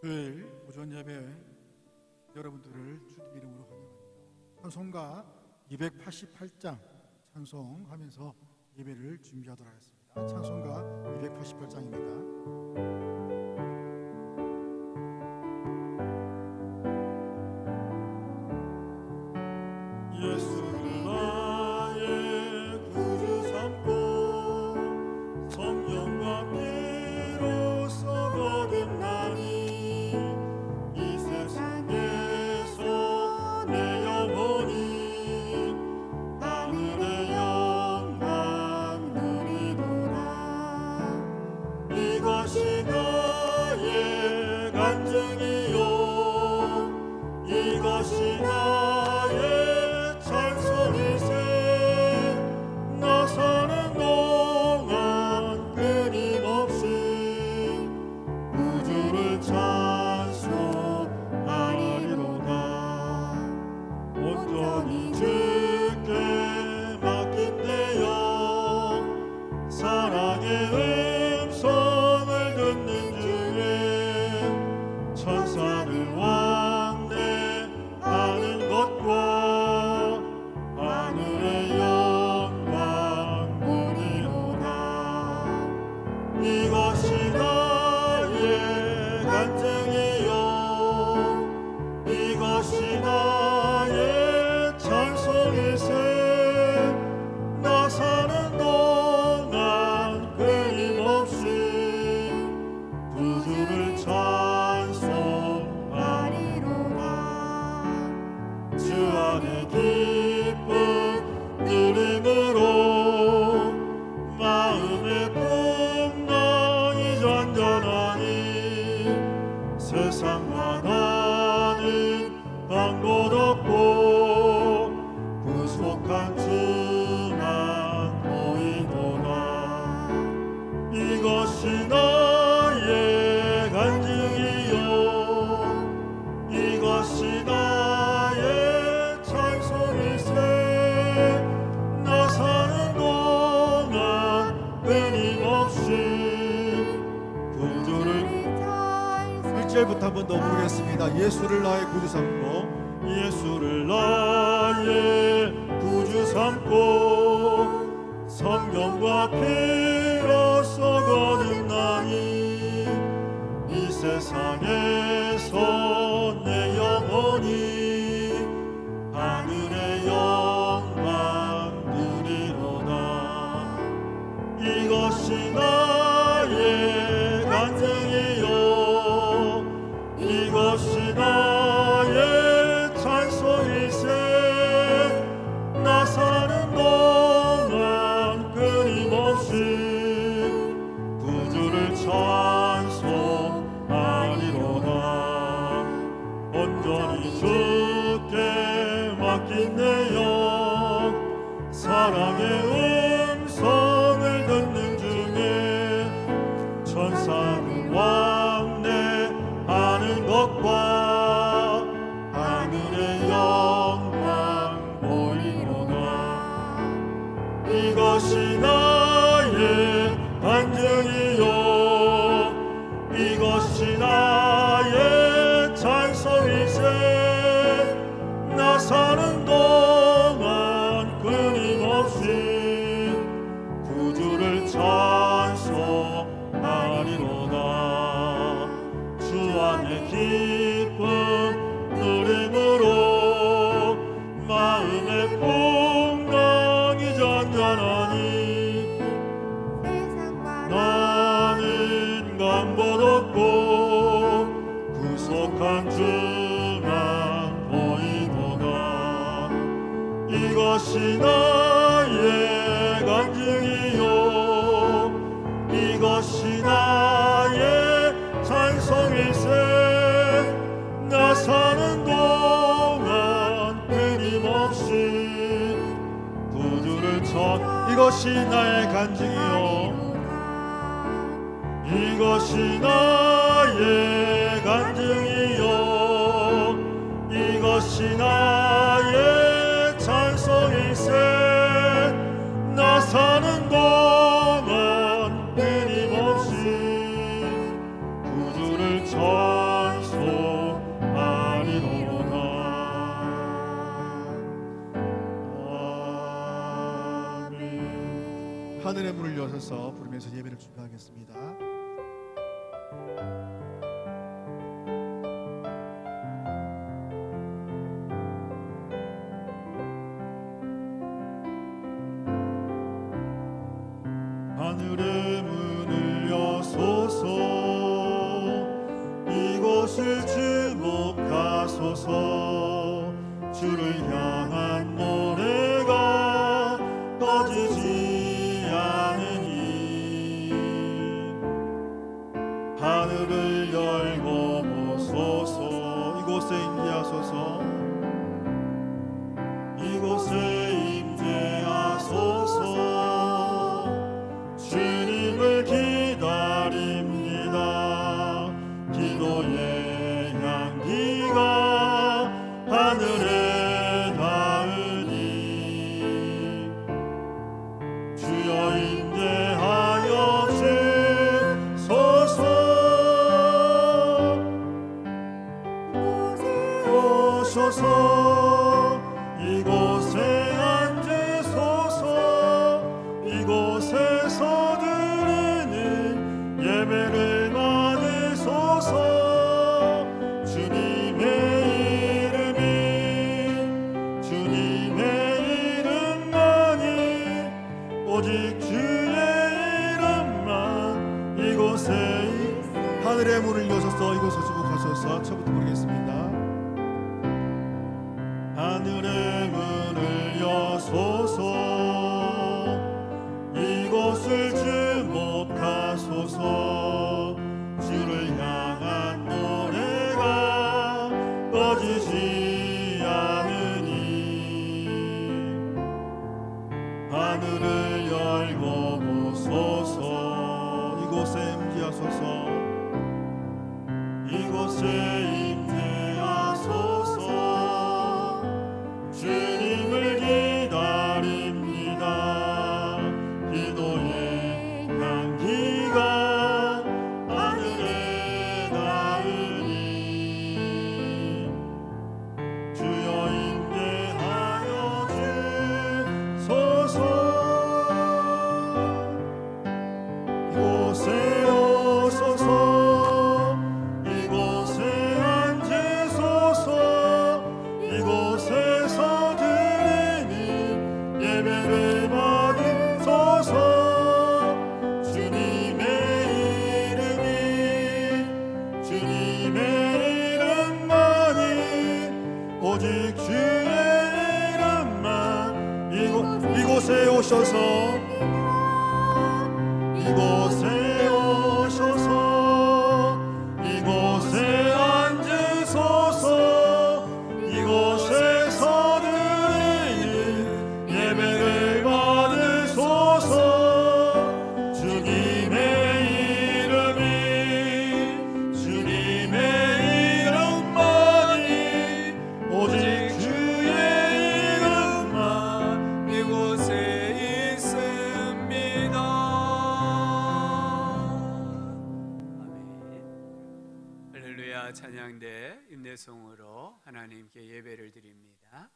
주일 오전 예배 여러분들을 주님 이름으로 환영합니다. 찬송가 288장 찬송하면서 예배를 준비하도록 하겠습니다. 찬송가 288장입니다. 예수를 나의 구주 삼고 성령과 피로써 거듭나니 이 세상에서 내 영혼이 하늘의 영광 누리노라. 이것이 나의 간증이요 이것이 나의 나 사는 동안 끊임없이 우주를 찬송하리로다. 온전히 주께 맡긴 내 영 사랑의 음성을 듣는 중에 천사를 왕래하는 것과 이것이 나의 간증이요 이것이 나의 찬송일세. 나 사는 동안 끊임없이 구주를 찬송하리로다. 주 안에 기쁨 누림으로 마음의 세상과 나는 방법 없고 구속한 주만 보이도다. 이것이 나의 간증이요 이것이 나의 찬송일세. 나 사는 동안 끊임없이 구주를 1절부터 한번 더 부르겠습니다. 예수를 나의 구주 삼고 예수를 나의 구주 삼고 성령과 피로써 거듭나니 이 세상에서 내 영혼이 하늘의 영광 누리로다. 이것이 나의 간증이요 이것이 나의 찬송일세. 나 사는 동안 끊임없이 구주를 찬송하리로다. 온전히 주께 맡긴 내 영 사랑의 음성을 듣는 중에 천사를 왕래하는 것과 하늘의 영광 보이로다. 이것이 나의 간증이요 이것이 나의 찬송일세. 나 사는 동안 끊임없이 구주를 찬송하리로다. 주 안에 기쁨 누림으로 마음의 풍랑이 잔잔하니 나는 방법 없고 구속한 주만 보이도다. 이것이 나의 간증이요 이것이 나의 찬송일세. 나 사는 동안 끊임없이 구주를 이것이 나의 간증이요 이것이 나의 간증이요 이것이 나의 찬송일세. 나 사는 동안 끊임없이 구주를 찬송하리로다. 이어서 부르면서 예배를 준비하겠습니다. 하늘의 문을 여소서 이곳을 주목하소서 주를 향한 노래가 꺼지지 않으니 하늘을 열고 보소서 이곳에 임재하소서 이곳에 임재하소서 주님을 기다립니다. 기도의 향기가 하늘에 닿으니 주여 임재하여 주소서 오소서 이곳에 앉으소서 이곳에서 드리는 예배를 받으소서 주님의 이름만이 오직 주의 이름만 이곳에 하늘의 문을 여셔서 이곳을 주목하소서. 처음부터 부르겠습니다. 하늘의 문을 여소서 이곳을 주목하소서 주를 향한 노래가 꺼지지 않으니 하늘을 열고 보소서 이곳에 임재하소서 이곳에 임재하소서 주님을 기다립니다. 기도의 향기가 하늘에 닿으니 주여 임재하여 주소서 이곳에 오소서 이곳에 앉으소서 이곳에서 드리는 예배를 받으소서 주님의 이름만이 오직 주의 이름만 이곳에 오셔서 이곳에 오셔서 이곳에 앉으소서 이곳에서 드리는 예배를 받으소서 주님의 이름만이 오직 주의 이름만 이곳에 있습니다. 아멘. 할렐루야. 찬양대 임내송으로 하나님께 예배를 드립니다.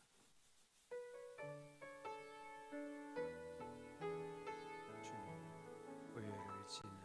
고요를 지나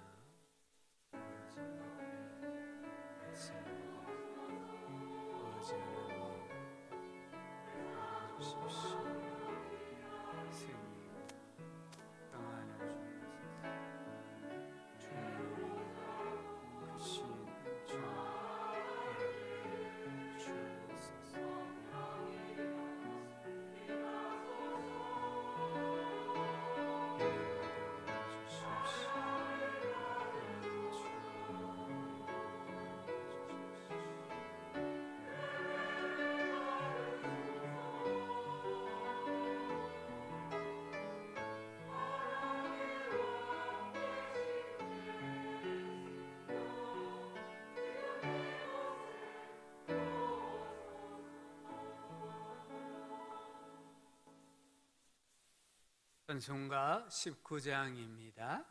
찬송가 19장입니다.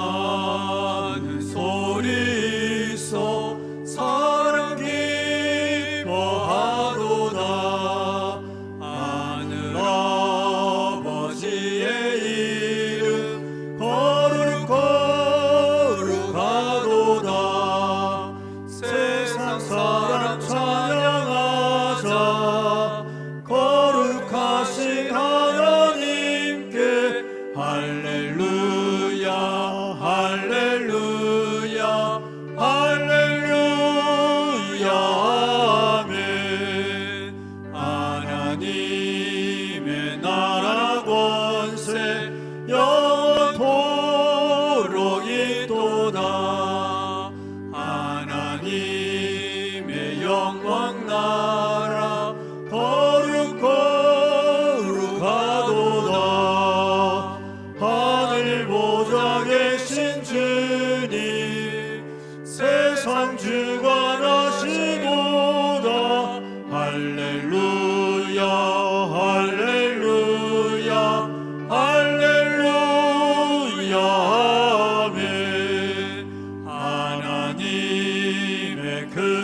찬송하는 소리 있어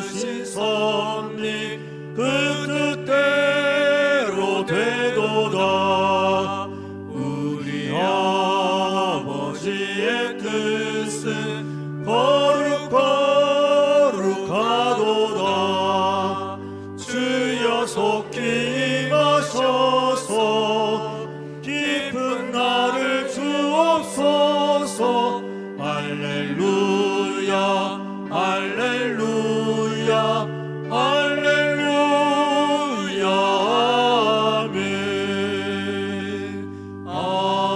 이루신 섭리 그 뜻대로 되도다. 우리 아버지의 뜻은 거룩하도다. 주여 속히 임하셔서 깊은 나를 주옵소서. 할렐루야 할렐루야 할렐루야. 아멘 아멘.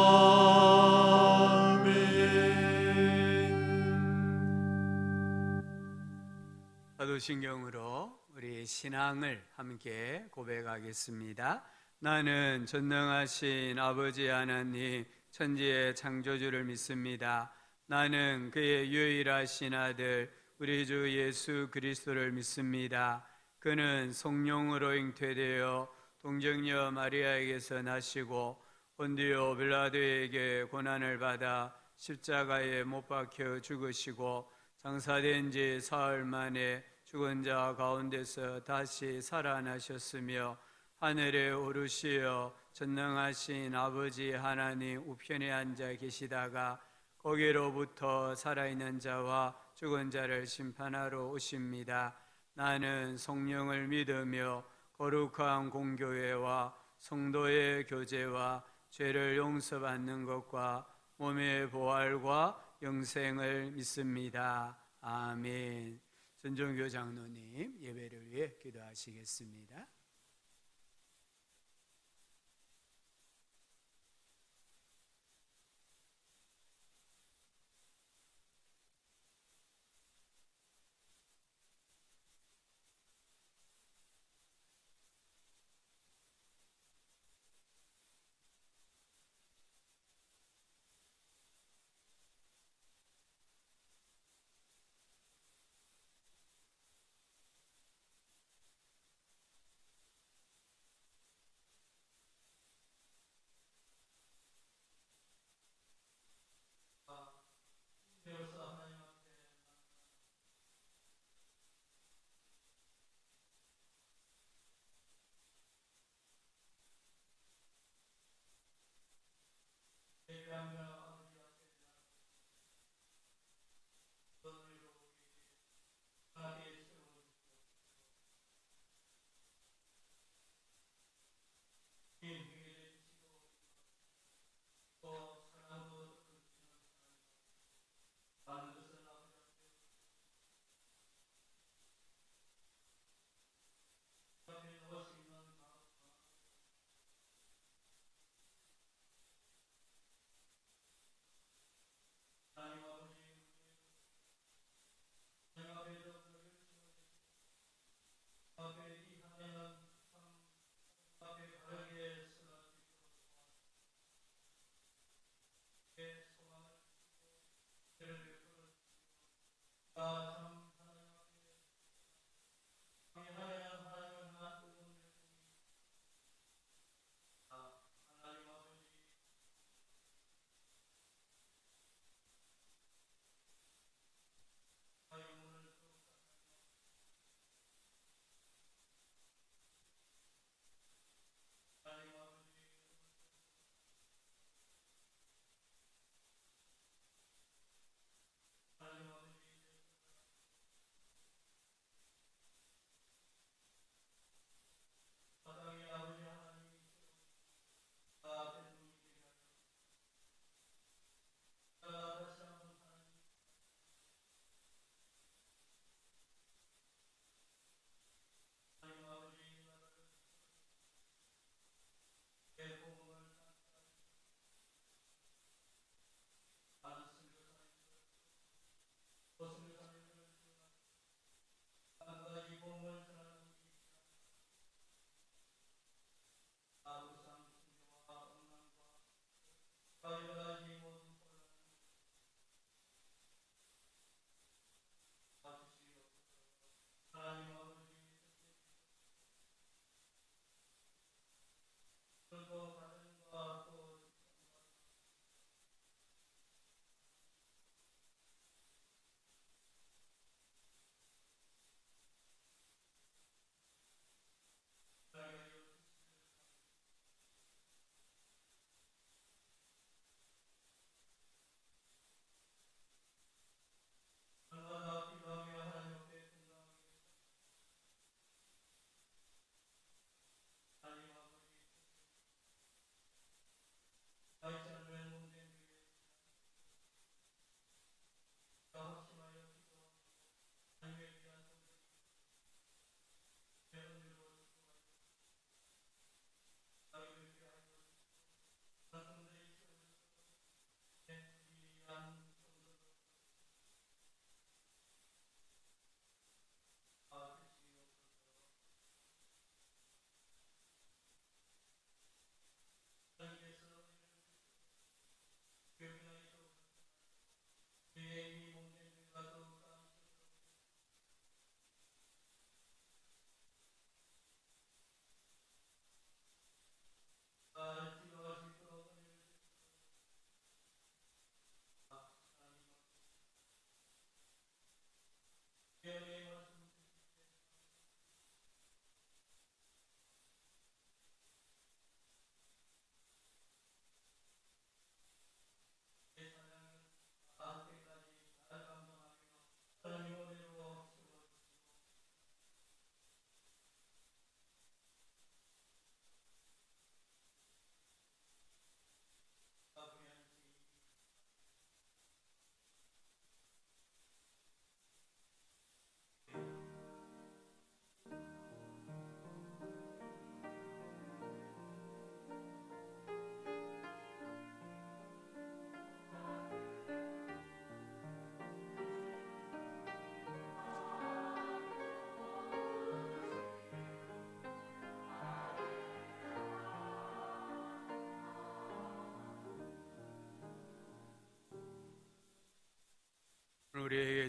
사도신경으로 우리 신앙을 함께 고백하겠습니다. 나는 전능하신 아버지 하나님 천지의 창조주를 믿습니다. 나는 그의 유일하신 아들 우리 주 예수 그리스도를 믿습니다. 그는 성령으로 잉태되어 동정녀 마리아에게서 나시고 본디오 빌라도에게 고난을 받아 십자가에 못 박혀 죽으시고 장사된 지 사흘 만에 죽은 자 가운데서 다시 살아나셨으며 하늘에 오르시어 전능하신 아버지 하나님 우편에 앉아 계시다가 거기로부터 살아있는 자와 죽은 자를 심판하러 오십니다. 나는 성령을 믿으며 거룩한 공교회와 성도의 교제와 죄를 용서받는 것과 몸의 부활과 영생을 믿습니다. 아멘. 전종교 장로님 예배를 위해 기도하시겠습니다.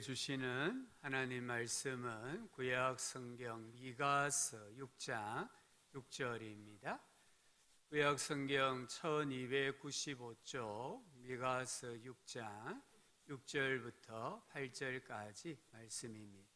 주시는 하나님 말씀은 구약 성경 미가서 6장 6절입니다. 구약 성경 1295쪽 미가서 6장 6절부터 8절까지 말씀입니다.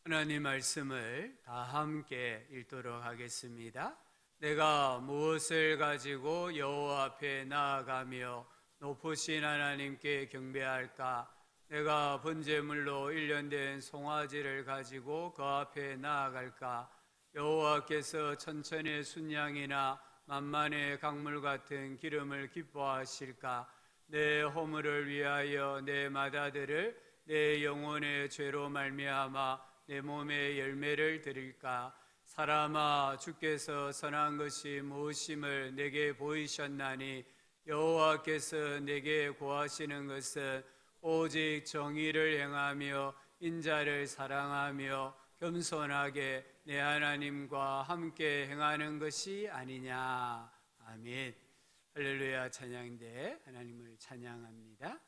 하나님 말씀을 다 함께 읽도록 하겠습니다. 내가 무엇을 가지고 여호와 앞에 나아가며 높으신 하나님께 경배할까? 내가 번제물로 일련된 송아지를 가지고 그 앞에 나아갈까? 여호와께서 천천의 순양이나 만만의 강물 같은 기름을 기뻐하실까? 내 허물을 위하여 내 맏아들을 내 영혼의 죄로 말미암아 내 몸의 열매를 드릴까? 사람아, 주께서 선한 것이 무엇임을 내게 보이셨나니 여호와께서 내게 구하시는 것은 오직 정의를 행하며 인자를 사랑하며 겸손하게 내 하나님과 함께 행하는 것이 아니냐. 아멘. 할렐루야. 찬양대 하나님을 찬양합니다.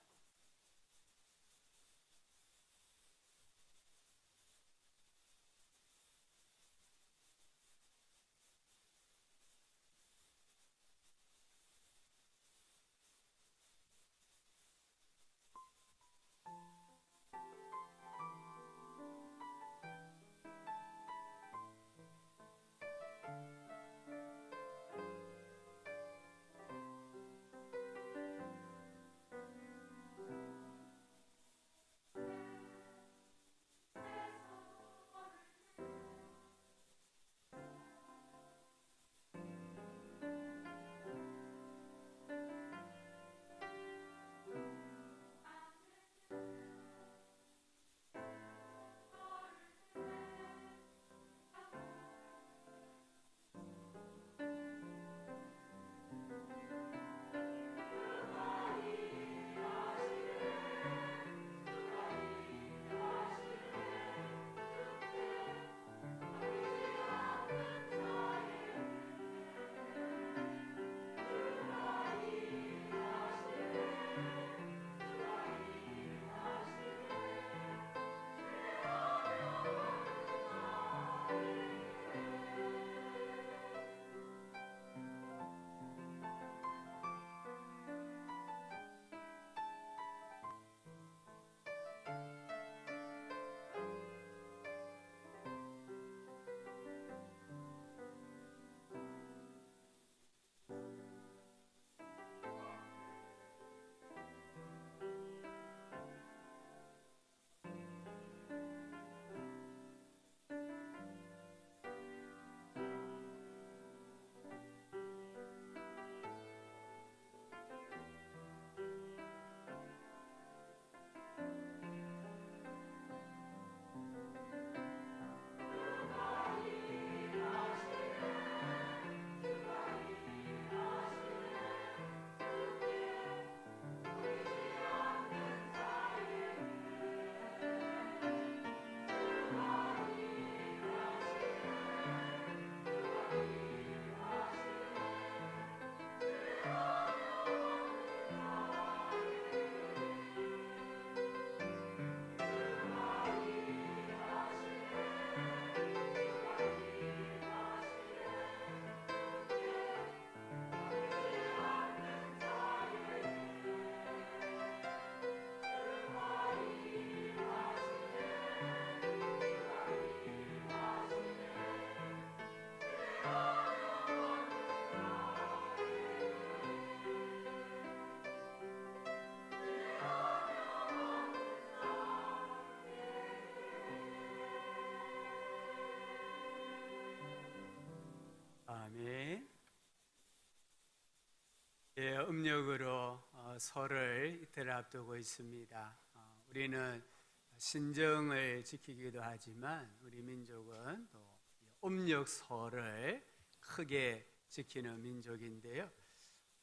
아멘. 예, 음력으로 설을 이틀 앞두고 있습니다. 우리는 신정을 지키기도 하지만 우리 민족은 또 음력설을 크게 지키는 민족인데요.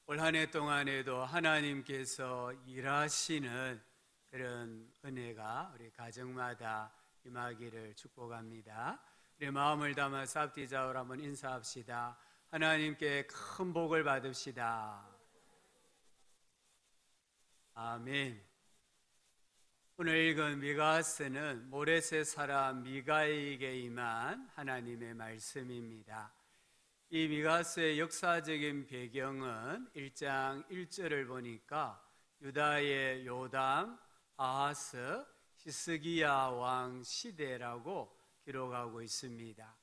올 한 해 동안에도 하나님께서 일하시는 그런 은혜가 우리 가정마다 임하기를 축복합니다. 우리 마음을 담아 삽디자우로 한번 인사합시다. 하나님께 큰 복을 받읍시다. 아멘. 오늘 읽은 미가서는 모레셋 사람 미가에게 임한 하나님의 말씀입니다. 이 미가서의 역사적인 배경은 1장 1절을 보니까 유다의 요담, 아하스, 히스기야 왕 시대라고 기록하고 있습니다.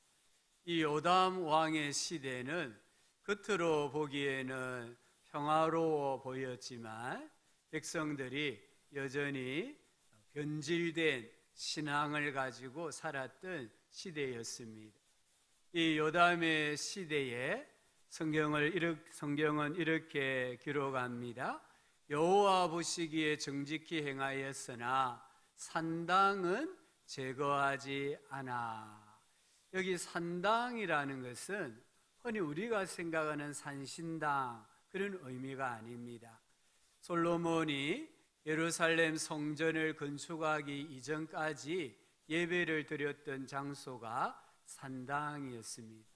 이 요담 왕의 시대는 겉으로 보기에는 평화로워 보였지만 백성들이 여전히 변질된 신앙을 가지고 살았던 시대였습니다. 이 요담의 시대에 성경은 이렇게 기록합니다. 여호와 보시기에 정직히 행하였으나 산당은 제거하지 않아. 여기 산당이라는 것은 흔히 우리가 생각하는 산신당 그런 의미가 아닙니다. 솔로몬이 예루살렘 성전을 건축하기 이전까지 예배를 드렸던 장소가 산당이었습니다.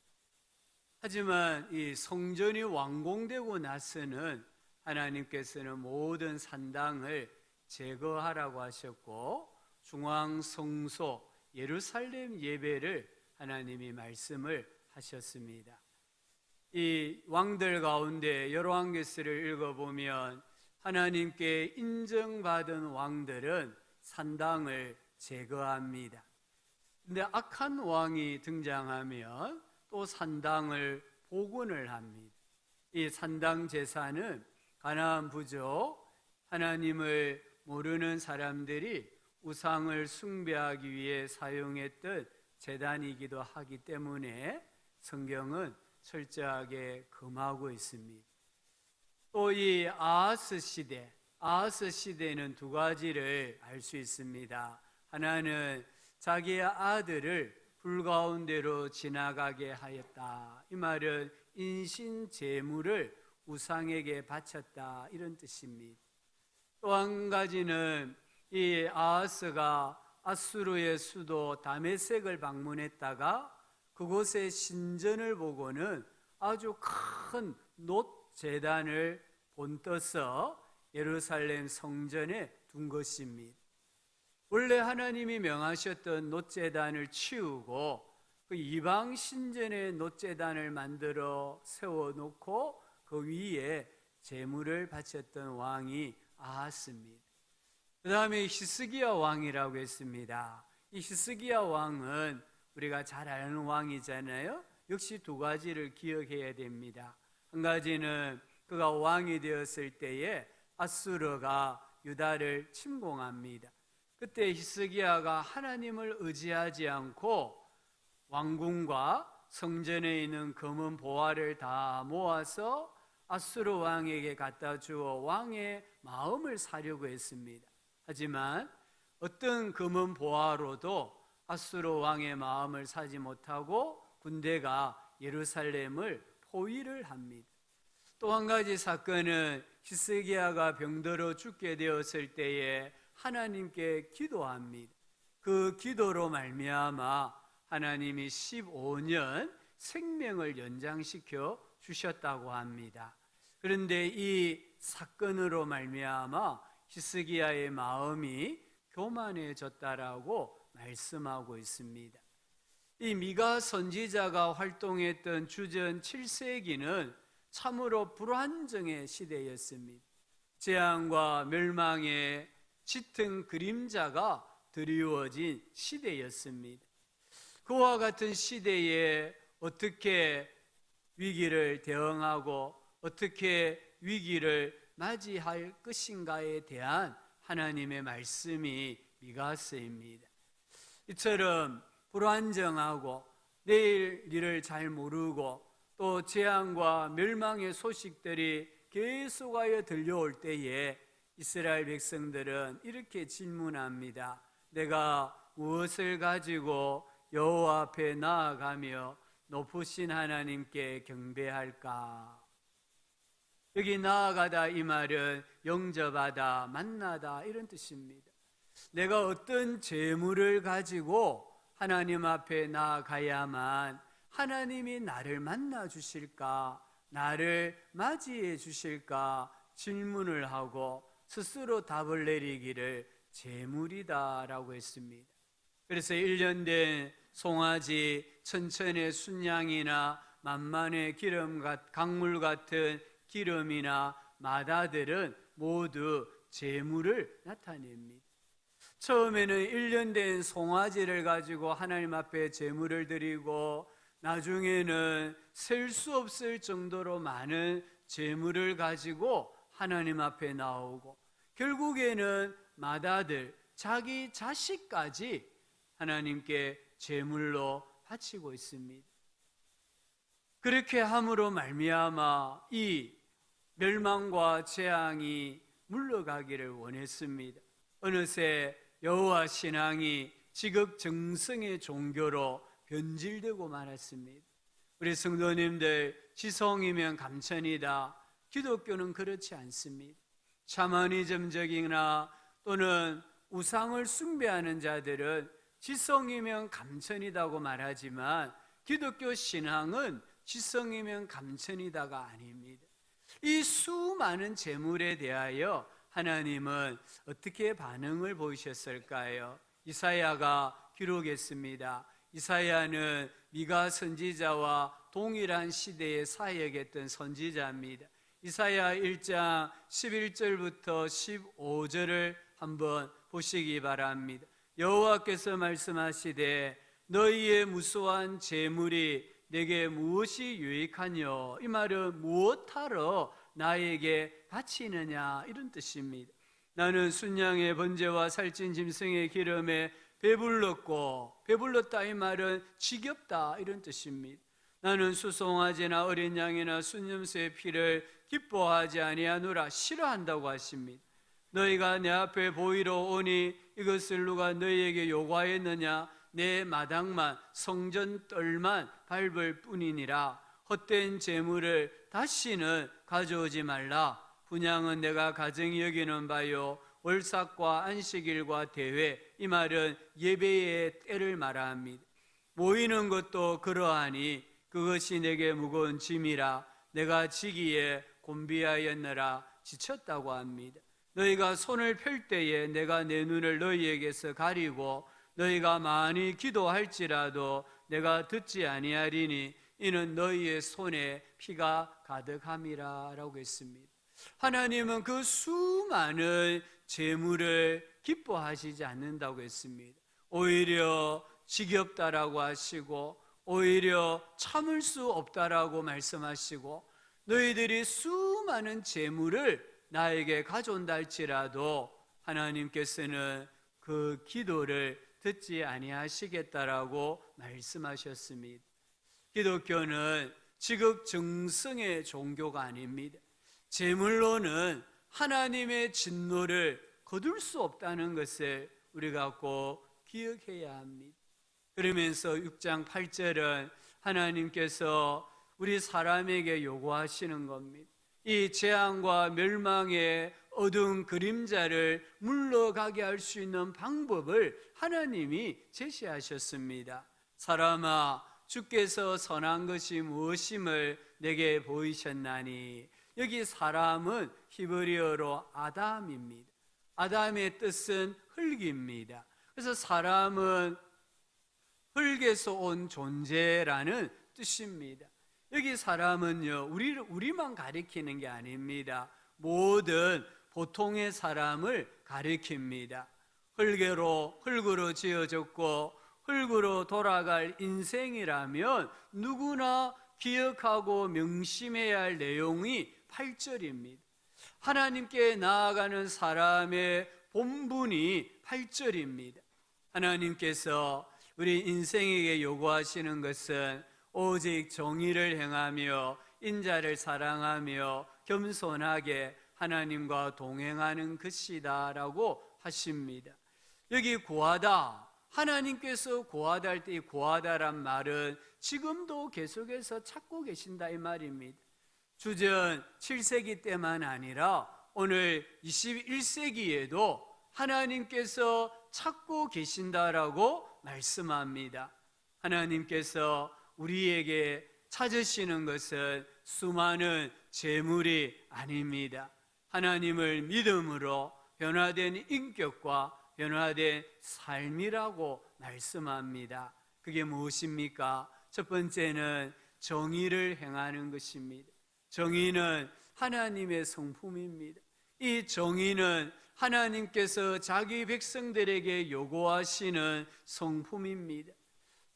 하지만 이 성전이 완공되고 나서는 하나님께서는 모든 산당을 제거하라고 하셨고 중앙 성소 예루살렘 예배를 하나님이 말씀을 하셨습니다. 이 왕들 가운데 열왕기서를 읽어보면 하나님께 인정받은 왕들은 산당을 제거합니다. 근데 악한 왕이 등장하면 또 산당을 복원을 합니다. 이 산당 제사는 가나안 부족, 하나님을 모르는 사람들이 우상을 숭배하기 위해 사용했던 제단이기도 하기 때문에 성경은 철저하게 금하고 있습니다. 또 이 아하스 시대는 두 가지를 알 수 있습니다. 하나는 자기의 아들을 불 가운데로 지나가게 하였다. 이 말은 인신 제물을 우상에게 바쳤다 이런 뜻입니다. 또 한 가지는 이 아하스가 아수르의 수도 다메섹을 방문했다가 그곳의 신전을 보고는 아주 큰 놋 제단을 본떠서 예루살렘 성전에 둔 것입니다. 원래 하나님이 명하셨던 놋 제단을 치우고 그 이방 신전에 놋 제단을 만들어 세워놓고 그 위에 제물을 바쳤던 왕이 아하스입니다. 그 다음에 히스기야 왕이라고 했습니다. 이 히스기야 왕은 우리가 잘 아는 왕이잖아요. 역시 두 가지를 기억해야 됩니다. 한 가지는 그가 왕이 되었을 때에 아수르가 유다를 침공합니다. 그때 히스기야가 하나님을 의지하지 않고 왕궁과 성전에 있는 금은 보화를 다 모아서 아수르 왕에게 갖다 주어 왕의 마음을 사려고 했습니다. 하지만 어떤 금은 보화로도 아수르 왕의 마음을 사지 못하고 군대가 예루살렘을 포위를 합니다. 또 한 가지 사건은 히스기야가 병들어 죽게 되었을 때에 하나님께 기도합니다. 그 기도로 말미암아 하나님이 15년 생명을 연장시켜 주셨다고 합니다. 그런데 이 사건으로 말미암아 히스기야의 마음이 교만해졌다라고 말씀하고 있습니다. 이 미가 선지자가 활동했던 주전 7세기는 참으로 불안정의 시대였습니다. 재앙과 멸망의 짙은 그림자가 드리워진 시대였습니다. 그와 같은 시대에 어떻게 위기를 대응하고 어떻게 위기를 맞이할 것인가에 대한 하나님의 말씀이 미가서입니다. 이처럼 불안정하고 내일 일을 잘 모르고 또 재앙과 멸망의 소식들이 계속하여 들려올 때에 이스라엘 백성들은 이렇게 질문합니다. 내가 무엇을 가지고 여호와 앞에 나아가며 높으신 하나님께 경배할까? 여기 나아가다 이 말은 영접하다, 만나다 이런 뜻입니다. 내가 어떤 재물을 가지고 하나님 앞에 나아가야만 하나님이 나를 만나 주실까, 나를 맞이해 주실까 질문을 하고 스스로 답을 내리기를 제물이다라고 했습니다. 그래서 1년 된 송아지, 천천의 순양이나 만만의 기름, 강물 같은 기름이나 마다들은 모두 제물을 나타냅니다. 처음에는 1년 된 송아지를 가지고 하나님 앞에 제물을 드리고, 나중에는 셀 수 없을 정도로 많은 제물을 가지고 하나님 앞에 나오고, 결국에는 마다들, 자기 자식까지 하나님께 제물로 바치고 있습니다. 그렇게 함으로 말미암아 이 멸망과 재앙이 물러가기를 원했습니다. 어느새 여호와 신앙이 지극정성의 종교로 변질되고 말았습니다. 우리 성도님들, 지성이면 감천이다. 기독교는 그렇지 않습니다. 샤머니즘적이나 또는 우상을 숭배하는 자들은 지성이면 감천이다고 말하지만, 기독교 신앙은 지성이면 감천이다가 아닙니다. 이 수많은 재물에 대하여 하나님은 어떻게 반응을 보이셨을까요? 이사야가 기록했습니다. 이사야는 미가 선지자와 동일한 시대에 사역했던 선지자입니다. 이사야 1장 11절부터 15절을 한번 보시기 바랍니다. 여호와께서 말씀하시되 너희의 무수한 재물이 내게 무엇이 유익하뇨? 이 말은 무엇하러 나에게 바치느냐, 이런 뜻입니다. 나는 순양의 번제와 살찐 짐승의 기름에 배불렀고, 배불렀다 이 말은 지겹다, 이런 뜻입니다. 나는 수송아지나 어린 양이나 순염소의 피를 기뻐하지 아니하노라, 싫어한다고 하십니다. 너희가 내 앞에 보이러 오니 이것을 누가 너희에게 요구하였느냐? 내 마당만, 성전 뜰만 밟을 뿐이니라. 헛된 재물을 다시는 가져오지 말라. 분향은 내가 가정히 여기는 바요, 월삭과 안식일과 대회, 이 말은 예배의 때를 말합니다. 모이는 것도 그러하니 그것이 내게 무거운 짐이라. 내가 지기에 곤비하였느라, 지쳤다고 합니다. 너희가 손을 펼 때에 내가 내 눈을 너희에게서 가리고, 너희가 많이 기도할지라도 내가 듣지 아니하리니 이는 너희의 손에 피가 가득함이라 라고 했습니다. 하나님은 그 수많은 재물을 기뻐하시지 않는다고 했습니다. 오히려 지겹다라고 하시고, 오히려 참을 수 없다라고 말씀하시고, 너희들이 수많은 재물을 나에게 가져온다 할지라도 하나님께서는 그 기도를 듣지 아니하시겠다라고 말씀하셨습니다. 기독교는 지극정성의 종교가 아닙니다. 재물로는 하나님의 진노를 거둘 수 없다는 것을 우리가 꼭 기억해야 합니다. 그러면서 6장 8절은 하나님께서 우리 사람에게 요구하시는 겁니다. 이 재앙과 멸망의 어두운 그림자를 물러가게 할 수 있는 방법을 하나님이 제시하셨습니다. 사람아, 주께서 선한 것이 무엇임을 내게 보이셨나니. 여기 사람은 히브리어로 아담입니다. 아담의 뜻은 흙입니다. 그래서 사람은 흙에서 온 존재라는 뜻입니다. 여기 사람은요, 우리만 가리키는 게 아닙니다. 모든 보통의 사람을 가리킵니다. 흙으로 지어졌고 흙으로 돌아갈 인생이라면 누구나 기억하고 명심해야 할 내용이 8절입니다. 하나님께 나아가는 사람의 본분이 8절입니다. 하나님께서 우리 인생에게 요구하시는 것은 오직 정의를 행하며 인자를 사랑하며 겸손하게 하나님과 동행하는 것이다 라고 하십니다. 여기 구하다, 하나님께서 구하다 할 때 이 구하다란 말은 지금도 계속해서 찾고 계신다 이 말입니다. 주전 7세기 때만 아니라 오늘 21세기에도 하나님께서 찾고 계신다라고 말씀합니다. 하나님께서 우리에게 찾으시는 것은 수많은 재물이 아닙니다. 하나님을 믿음으로 변화된 인격과 변화된 삶이라고 말씀합니다. 그게 무엇입니까? 첫 번째는 정의를 행하는 것입니다. 정의는 하나님의 성품입니다. 이 정의는 하나님께서 자기 백성들에게 요구하시는 성품입니다.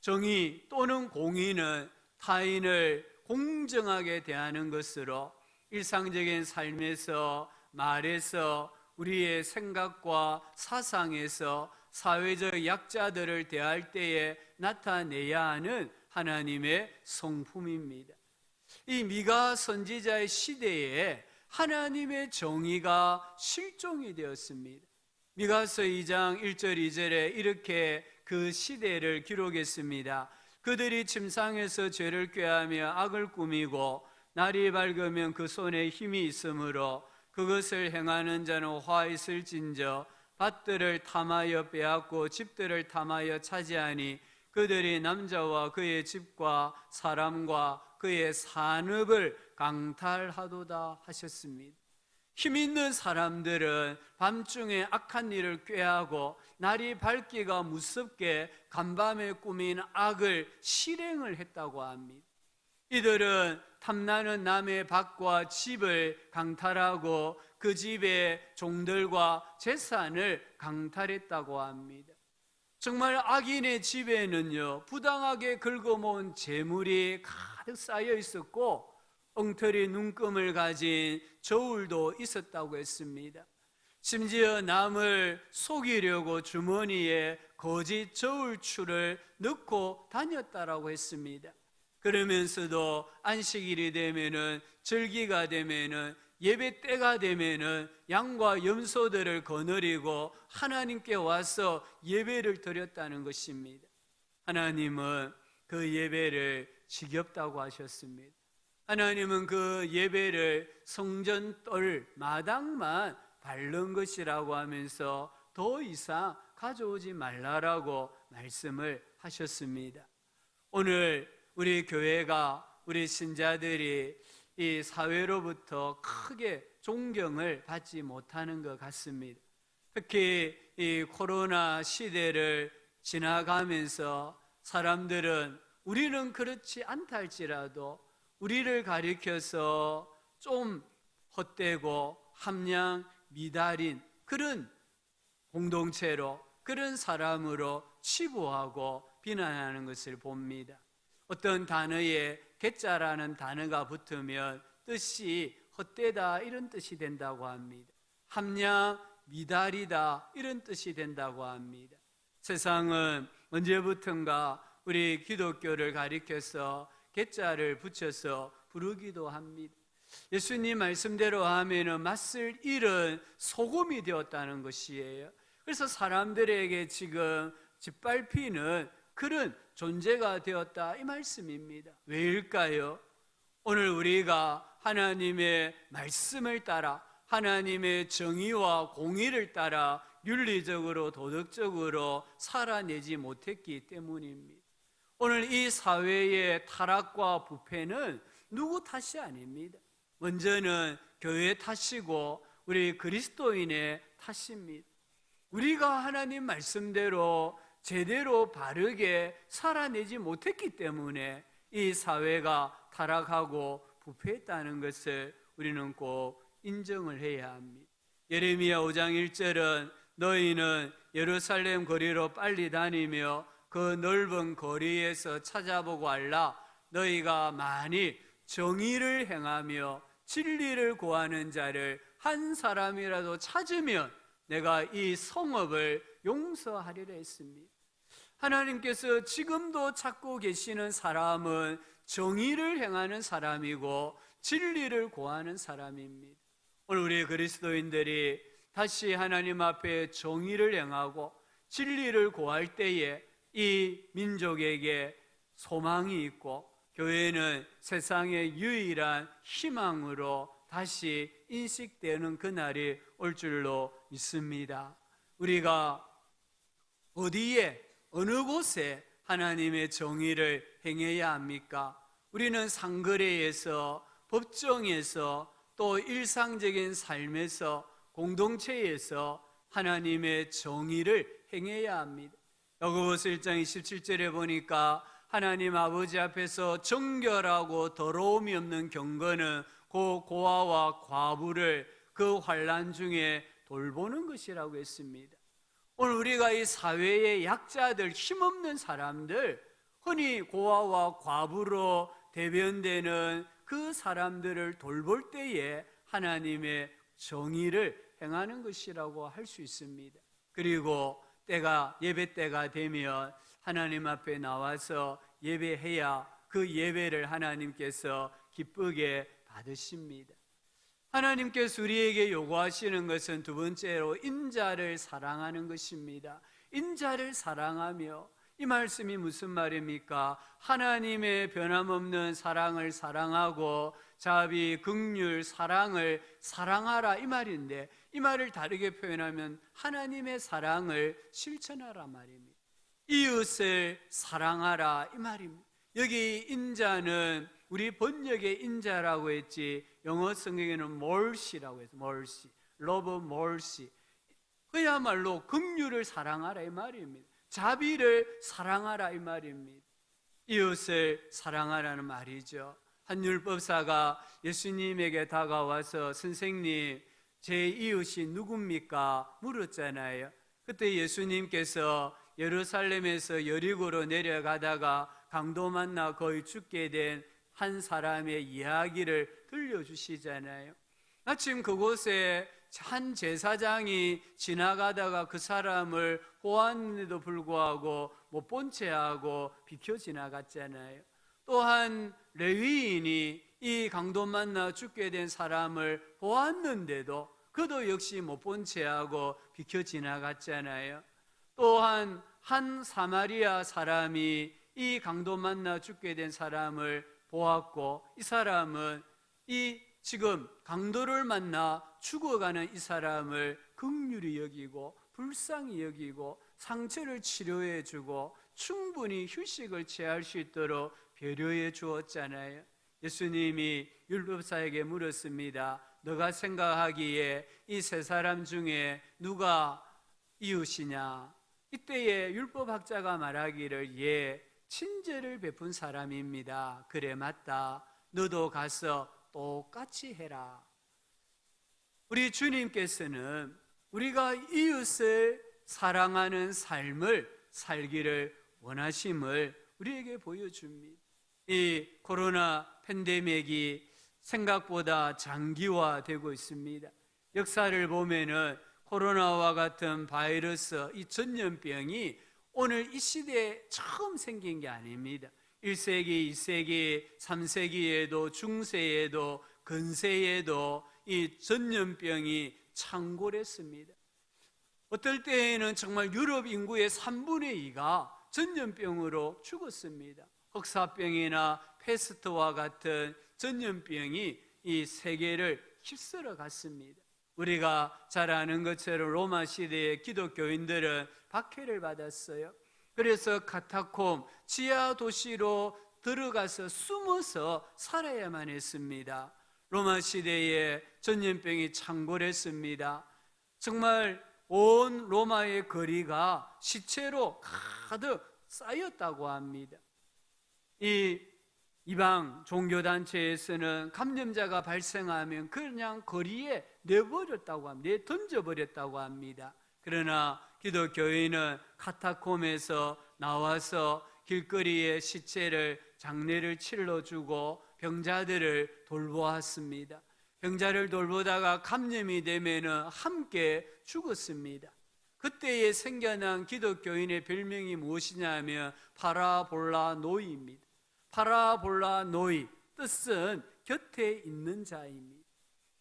정의 또는 공의는 타인을 공정하게 대하는 것으로 일상적인 삶에서, 말에서, 우리의 생각과 사상에서 사회적 약자들을 대할 때에 나타내야 하는 하나님의 성품입니다. 이 미가 선지자의 시대에 하나님의 정의가 실종이 되었습니다. 미가서 2장 1절 2절에 이렇게 그 시대를 기록했습니다. 그들이 침상에서 죄를 꾀하며 악을 꾸미고 날이 밝으면 그 손에 힘이 있으므로 그것을 행하는 자는 화 있을진저 밭들을 탐하여 빼앗고 집들을 탐하여 차지하니 그들이 남자와 그의 집과 사람과 그의 산업을 강탈하도다 하셨습니다. 힘 있는 사람들은 밤중에 악한 일을 꾀하고 날이 밝기가 무섭게 간밤에 꾸민 악을 실행을 했다고 합니다. 이들은 탐나는 남의 밭과 집을 강탈하고 그 집의 종들과 재산을 강탈했다고 합니다. 정말 악인의 집에는요, 부당하게 긁어모은 재물이 가득 쌓여 있었고 엉터리 눈금을 가진 저울도 있었다고 했습니다. 심지어 남을 속이려고 주머니에 거짓 저울추를 넣고 다녔다라고 했습니다. 그러면서도 안식일이 되면은, 절기가 되면은, 예배 때가 되면은 양과 염소들을 거느리고 하나님께 와서 예배를 드렸다는 것입니다. 하나님은 그 예배를 지겹다고 하셨습니다. 하나님은 그 예배를 성전 뜰 마당만 밟는 것이라고 하면서 더 이상 가져오지 말라라고 말씀을 하셨습니다. 오늘 우리 교회가, 우리 신자들이 이 사회로부터 크게 존경을 받지 못하는 것 같습니다. 특히 이 코로나 시대를 지나가면서 사람들은 우리는 그렇지 않다 할지라도 우리를 가리켜서 좀 헛되고 함량 미달인 그런 공동체로, 그런 사람으로 치부하고 비난하는 것을 봅니다. 어떤 단어에 개자라는 단어가 붙으면 뜻이 헛되다 이런 뜻이 된다고 합니다. 함량 미달이다 이런 뜻이 된다고 합니다. 세상은 언제부턴가 우리 기독교를 가리켜서 개자를 붙여서 부르기도 합니다. 예수님 말씀대로 하면은 맛을 잃은 소금이 되었다는 것이에요. 그래서 사람들에게 지금 짓밟히는 그런 존재가 되었다 이 말씀입니다. 왜일까요? 오늘 우리가 하나님의 말씀을 따라, 하나님의 정의와 공의를 따라 윤리적으로 도덕적으로 살아내지 못했기 때문입니다. 오늘 이 사회의 타락과 부패는 누구 탓이 아닙니다. 먼저는 교회 탓이고 우리 그리스도인의 탓입니다. 우리가 하나님 말씀대로 제대로 바르게 살아내지 못했기 때문에 이 사회가 타락하고 부패했다는 것을 우리는 꼭 인정을 해야 합니다. 예레미야 5장 1절은 너희는 예루살렘 거리로 빨리 다니며 그 넓은 거리에서 찾아보고 알라. 너희가 만일 정의를 행하며 진리를 구하는 자를 한 사람이라도 찾으면 내가 이 성읍을 용서하리라 했습니다. 하나님께서 지금도 찾고 계시는 사람은 정의를 행하는 사람이고 진리를 구하는 사람입니다. 오늘 우리 그리스도인들이 다시 하나님 앞에 정의를 행하고 진리를 구할 때에 이 민족에게 소망이 있고 교회는 세상의 유일한 희망으로 다시 인식되는 그날이 올 줄로 믿습니다. 우리가 어디에, 어느 곳에 하나님의 정의를 행해야 합니까? 우리는 상거래에서, 법정에서, 또 일상적인 삶에서 공동체에서 하나님의 정의를 행해야 합니다. 야고보서 1장 27절에 보니까 하나님 아버지 앞에서 정결하고 더러움이 없는 경건은 그 고아와 과부를 그 환난 중에 돌보는 것이라고 했습니다. 오늘 우리가 이 사회의 약자들, 힘없는 사람들, 흔히 고아와 과부로 대변되는 그 사람들을 돌볼 때에 하나님의 정의를 행하는 것이라고 할 수 있습니다. 그리고 예배 때가 되면 하나님 앞에 나와서 예배해야 그 예배를 하나님께서 기쁘게 받으십니다. 하나님께서 우리에게 요구하시는 것은 두 번째로 인자를 사랑하는 것입니다. 인자를 사랑하며, 이 말씀이 무슨 말입니까? 하나님의 변함없는 사랑을 사랑하고 자비, 긍휼, 사랑을 사랑하라, 이 말인데, 이 말을 다르게 표현하면 하나님의 사랑을 실천하라 말입니다. 이웃을 사랑하라, 이 말입니다. 여기 인자는 우리 번역의 인자라고 했지, 영어 성경에는 mercy라고 해서 mercy, love mercy, 그야말로 긍휼을 사랑하라 이 말입니다. 자비를 사랑하라 이 말입니다. 이웃을 사랑하라는 말이죠. 한 율법사가 예수님에게 다가와서 선생님, 제 이웃이 누굽니까? 물었잖아요. 그때 예수님께서 예루살렘에서 여리고로 내려가다가 강도 만나 거의 죽게 된 한 사람의 이야기를 들려주시잖아요. 마침 그곳에 한 제사장이 지나가다가 그 사람을 보았는데도 불구하고 못 본 채하고 비켜 지나갔잖아요. 또한 레위인이 이 강도 만나 죽게 된 사람을 보았는데도 그도 역시 못 본 채하고 비켜 지나갔잖아요. 또한 한 사마리아 사람이 이 강도 만나 죽게 된 사람을 보았고, 이 사람은 이 지금 강도를 만나 죽어가는 이 사람을 긍휼히 여기고 불쌍히 여기고 상처를 치료해 주고 충분히 휴식을 취할 수 있도록 배려해 주었잖아요. 예수님이 율법사에게 물었습니다. 너가 생각하기에 이 세 사람 중에 누가 이웃이냐? 이때에 율법학자가 말하기를, 예, 친절을 베푼 사람입니다. 그래, 맞다. 너도 가서 똑같이 해라. 우리 주님께서는 우리가 이웃을 사랑하는 삶을 살기를 원하심을 우리에게 보여줍니다. 이 코로나 팬데믹이 생각보다 장기화되고 있습니다. 역사를 보면은 코로나와 같은 바이러스, 이 전염병이 오늘 이 시대에 처음 생긴 게 아닙니다. 1세기, 2세기, 3세기에도 중세에도 근세에도 이 전염병이 창궐했습니다. 어떨 때에는 정말 유럽 인구의 3분의 2가 전염병으로 죽었습니다. 흑사병이나 페스트와 같은 전염병이 이 세계를 휩쓸어 갔습니다. 우리가 잘 아는 것처럼 로마 시대의 기독교인들은 박해를 받았어요. 그래서 카타콤, 지하 도시로 들어가서 숨어서 살아야만 했습니다. 로마 시대에 전염병이 창궐했습니다. 정말 온 로마의 거리가 시체로 가득 쌓였다고 합니다. 이 이방 종교단체에서는 감염자가 발생하면 그냥 거리에 내버렸다고 합니다. 던져버렸다고 합니다. 그러나 기독교인은 카타콤에서 나와서 길거리에 시체를 장례를 치러주고 병자들을 돌보았습니다. 병자를 돌보다가 감염이 되면은 함께 죽었습니다. 그때에 생겨난 기독교인의 별명이 무엇이냐면 파라볼라 노이입니다. 파라볼라 노이, 뜻은 곁에 있는 자입니다.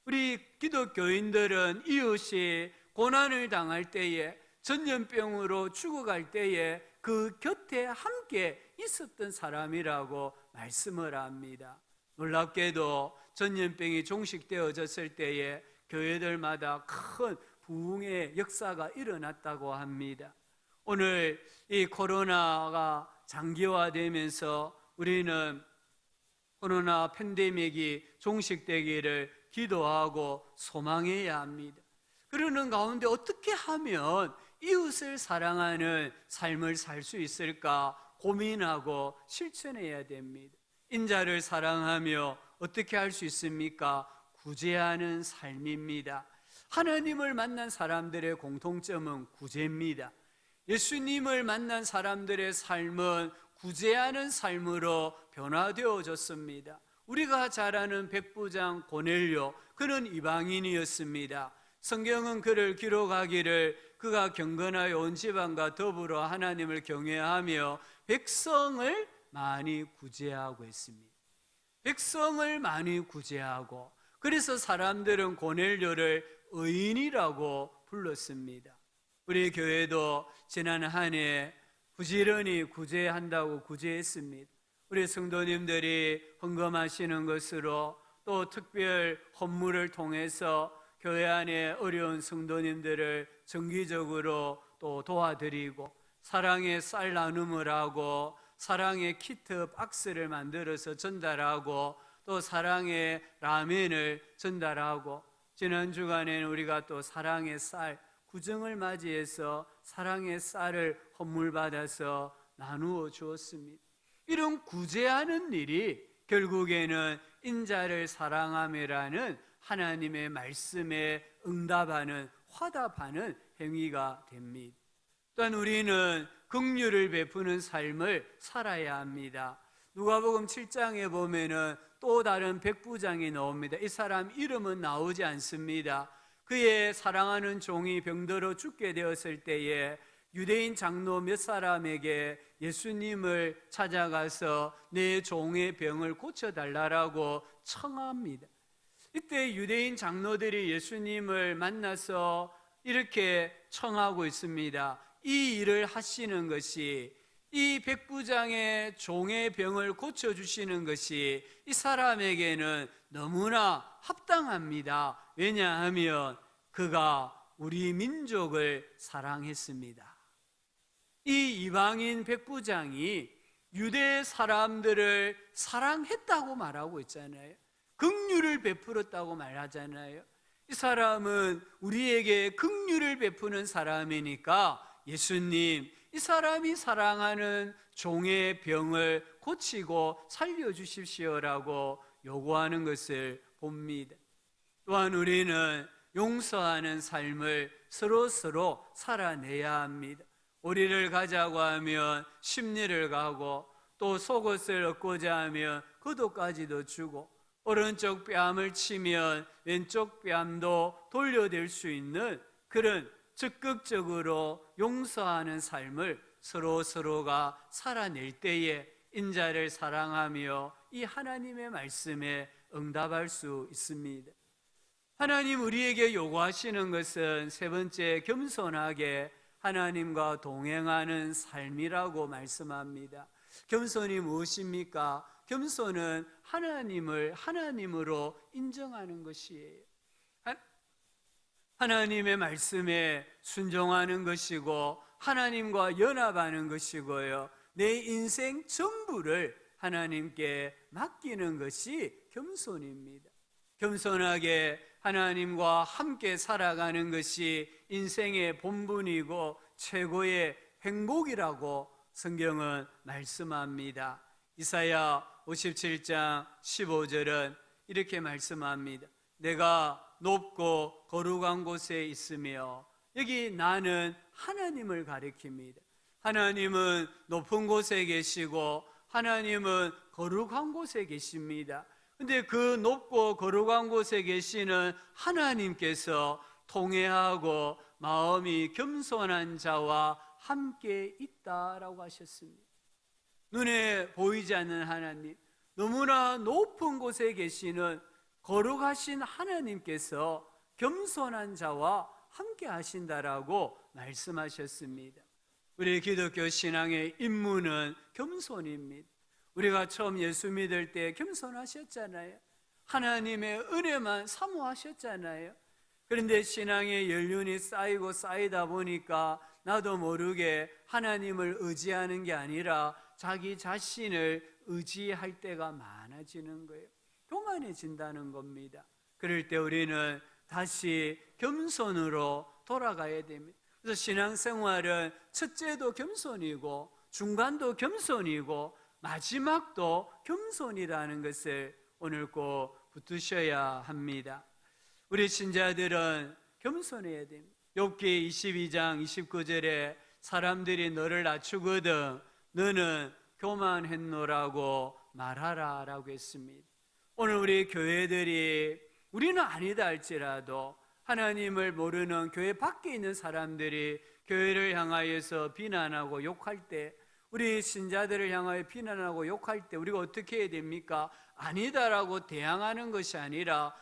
우리 기독교인들은 이웃이 고난을 당할 때에, 전염병으로 죽어갈 때에 그 곁에 함께 있었던 사람이라고 말씀을 합니다. 놀랍게도 전염병이 종식되어졌을 때에 교회들마다 큰 부흥의 역사가 일어났다고 합니다. 오늘 이 코로나가 장기화되면서 우리는 코로나 팬데믹이 종식되기를 기도하고 소망해야 합니다. 그러는 가운데 어떻게 하면 이웃을 사랑하는 삶을 살 수 있을까 고민하고 실천해야 됩니다. 인자를 사랑하며 어떻게 할 수 있습니까? 구제하는 삶입니다. 하나님을 만난 사람들의 공통점은 구제입니다. 예수님을 만난 사람들의 삶은 구제하는 삶으로 변화되어졌습니다. 우리가 잘 아는 백부장 고넬료, 그는 이방인이었습니다. 성경은 그를 기록하기를 그가 경건하여 온 집안과 더불어 하나님을 경외하며 백성을 많이 구제하고 있습니다. 백성을 많이 구제하고, 그래서 사람들은 고넬료를 의인이라고 불렀습니다. 우리 교회도 지난 한 해 부지런히 구제한다고 구제했습니다. 우리 성도님들이 헌금하시는 것으로 또 특별 헌물을 통해서 교회 안에 어려운 성도님들을 정기적으로 또 도와드리고, 사랑의 쌀 나눔을 하고 사랑의 키트 박스를 만들어서 전달하고 또 사랑의 라멘을 전달하고, 지난 주간에는 우리가 또 사랑의 쌀 구정을 맞이해서 사랑의 쌀을 헌물 받아서 나누어 주었습니다. 이런 구제하는 일이 결국에는 인자를 사랑함이라는 하나님의 말씀에 응답하는, 화답하는 행위가 됩니다. 또한 우리는 긍휼을 베푸는 삶을 살아야 합니다. 누가복음 7장에 보면은 또 다른 백부장이 나옵니다. 이 사람 이름은 나오지 않습니다. 그의 사랑하는 종이 병들어 죽게 되었을 때에 유대인 장로 몇 사람에게 예수님을 찾아가서 내 종의 병을 고쳐달라고 청합니다. 이때 유대인 장로들이 예수님을 만나서 이렇게 청하고 있습니다. 이 일을 하시는 것이, 이 백부장의 종의 병을 고쳐주시는 것이 이 사람에게는 너무나 합당합니다. 왜냐하면 그가 우리 민족을 사랑했습니다. 이 이방인 백부장이 유대 사람들을 사랑했다고 말하고 있잖아요. 긍휼을 베풀었다고 말하잖아요. 이 사람은 우리에게 긍휼을 베푸는 사람이니까 예수님, 이 사람이 사랑하는 종의 병을 고치고 살려주십시오라고 요구하는 것을 봅니다. 또한 우리는 용서하는 삶을 서로 살아내야 합니다. 오리를 가자고 하면 십리를 가고, 또 속옷을 얻고자 하면 겉옷까지도 주고, 오른쪽 뺨을 치면 왼쪽 뺨도 돌려댈 수 있는 그런 적극적으로 용서하는 삶을 서로가 살아낼 때에 인자를 사랑하며 이 하나님의 말씀에 응답할 수 있습니다. 하나님 우리에게 요구하시는 것은 세 번째, 겸손하게 하나님과 동행하는 삶이라고 말씀합니다. 겸손이 무엇입니까? 겸손은 하나님을 하나님으로 인정하는 것이에요. 하나님의 말씀에 순종하는 것이고 하나님과 연합하는 것이고요, 내 인생 전부를 하나님께 맡기는 것이 겸손입니다. 겸손하게 하나님과 함께 살아가는 것이 인생의 본분이고 최고의 행복이라고 성경은 말씀합니다. 이사야 57장 15절은 이렇게 말씀합니다. 내가 높고 거룩한 곳에 있으며, 여기 나는 하나님을 가리킵니다. 하나님은 높은 곳에 계시고 하나님은 거룩한 곳에 계십니다. 근데 그 높고 거룩한 곳에 계시는 하나님께서 통회하고 마음이 겸손한 자와 함께 있다라고 하셨습니다. 눈에 보이지 않는 하나님, 너무나 높은 곳에 계시는 거룩하신 하나님께서 겸손한 자와 함께 하신다라고 말씀하셨습니다. 우리 기독교 신앙의 임무는 겸손입니다. 우리가 처음 예수 믿을 때 겸손하셨잖아요. 하나님의 은혜만 사모하셨잖아요. 그런데 신앙의 연륜이 쌓이고 쌓이다 보니까 나도 모르게 하나님을 의지하는 게 아니라 자기 자신을 의지할 때가 많아지는 거예요. 교만해진다는 겁니다. 그럴 때 우리는 다시 겸손으로 돌아가야 됩니다. 그래서 신앙생활은 첫째도 겸손이고 중간도 겸손이고 마지막도 겸손이라는 것을 오늘 꼭 붙드셔야 합니다. 우리 신자들은 겸손해야 됩니다. 욥기 22장 29절에 사람들이 너를 낮추거든 너는 교만했노라고 말하라 라고 했습니다. 오늘 우리 교회들이 우리는 아니다 할지라도 하나님을 모르는 교회 밖에 있는 사람들이 교회를 향하여서 비난하고 욕할 때, 우리 신자들을 향하여 비난하고 욕할 때 우리가 어떻게 해야 됩니까? 아니다라고 대항하는 것이 아니라